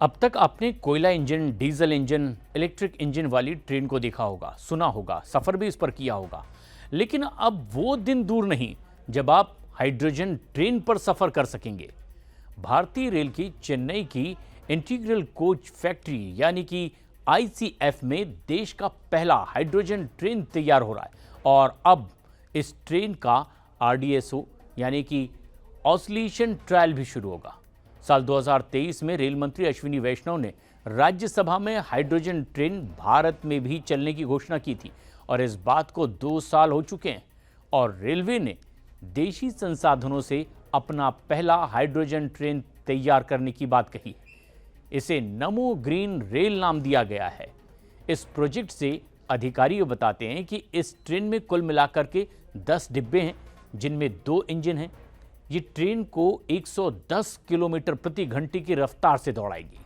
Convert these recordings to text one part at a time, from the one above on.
अब तक आपने कोयला engine, diesel engine, electric engine वाली ट्रेन को देखा होगा, सुना होगा, सफर भी इस पर किया होगा। लेकिन अब वो दिन दूर नहीं जब आप हाइड्रोजन ट्रेन पर सफर कर सकेंगे। भारतीय रेल की चेन्नई की इंटीग्रल कोच फैक्ट्री यानी कि आईसीएफ में देश का पहला हाइड्रोजन ट्रेन तैयार हो रहा है और अब इस ट्रेन का आरडीएसओ यानी कि ऑसिलेशन ट्रायल भी शुरू होगा। साल 2023 में रेल मंत्री अश्विनी वैष्णव ने राज्यसभा में हाइड्रोजन ट्रेन भारत में भी चलने की घोषणा की थी और इस बात को 2 साल हो चुके हैं और रेलवे ने देशी संसाधनों से अपना पहला हाइड्रोजन ट्रेन तैयार करने की बात कही है। इसे नमो ग्रीन रेल नाम दिया गया है। इस प्रोजेक्ट से अधिकारी बताते हैं कि इस ट्रेन में कुल मिलाकर के 10 डिब्बे हैं जिनमें 2 इंजन हैं। ये ट्रेन को 110 किलोमीटर प्रति घंटे की रफ्तार से दौड़ाएगी।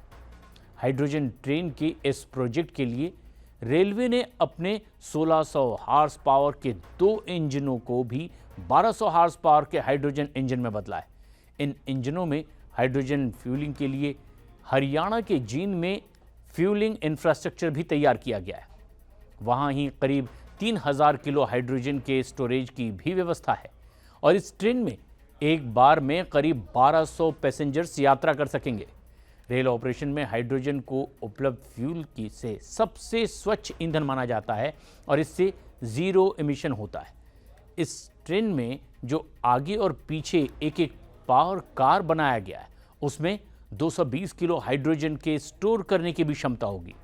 हाइड्रोजन ट्रेन के इस प्रोजेक्ट के लिए रेलवे ने अपने 1600 हार्स पावर के 2 इंजनों को भी 1200 हार्स पावर के हाइड्रोजन इंजन में बदला है। इन इंजनों में हाइड्रोजन फ्यूलिंग के लिए हरियाणा के जींद में फ्यूलिंग इंफ्रास्ट्रक्चर भी तैयार किया गया है। वहाँ ही करीब 3000 किलो हाइड्रोजन के स्टोरेज की भी व्यवस्था है और इस ट्रेन में एक बार में करीब 1200 पैसेंजर्स यात्रा कर सकेंगे। रेल ऑपरेशन में हाइड्रोजन को उपलब्ध फ्यूल की से सबसे स्वच्छ ईंधन माना जाता है और इससे जीरो एमिशन होता है। इस ट्रेन में जो आगे और पीछे एक एक पावर कार बनाया गया है उसमें 220 किलो हाइड्रोजन के स्टोर करने की भी क्षमता होगी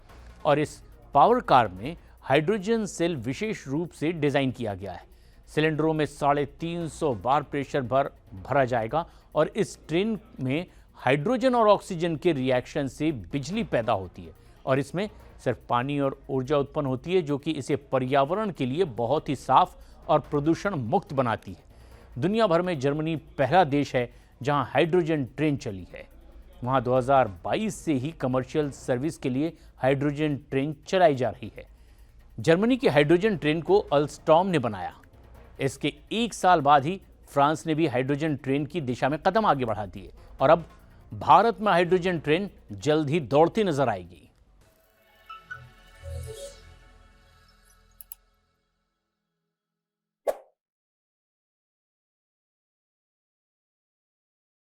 और इस पावर कार में हाइड्रोजन सेल विशेष रूप से डिजाइन किया गया है। सिलेंडरों में 350 बार प्रेशर भरा जाएगा और इस ट्रेन में हाइड्रोजन और ऑक्सीजन के रिएक्शन से बिजली पैदा होती है और इसमें सिर्फ पानी और ऊर्जा उत्पन्न होती है जो कि इसे पर्यावरण के लिए बहुत ही साफ और प्रदूषण मुक्त बनाती है। दुनिया भर में जर्मनी पहला देश है जहां हाइड्रोजन ट्रेन चली है। वहां 2022 से ही कमर्शियल सर्विस के लिए हाइड्रोजन ट्रेन चलाई जा रही है। जर्मनी की हाइड्रोजन ट्रेन को अल्स्टॉम ने बनाया। इसके 1 साल बाद ही फ्रांस ने भी हाइड्रोजन ट्रेन की दिशा में कदम आगे बढ़ा दिए और अब भारत में हाइड्रोजन ट्रेन जल्द ही दौड़ती नजर आएगी।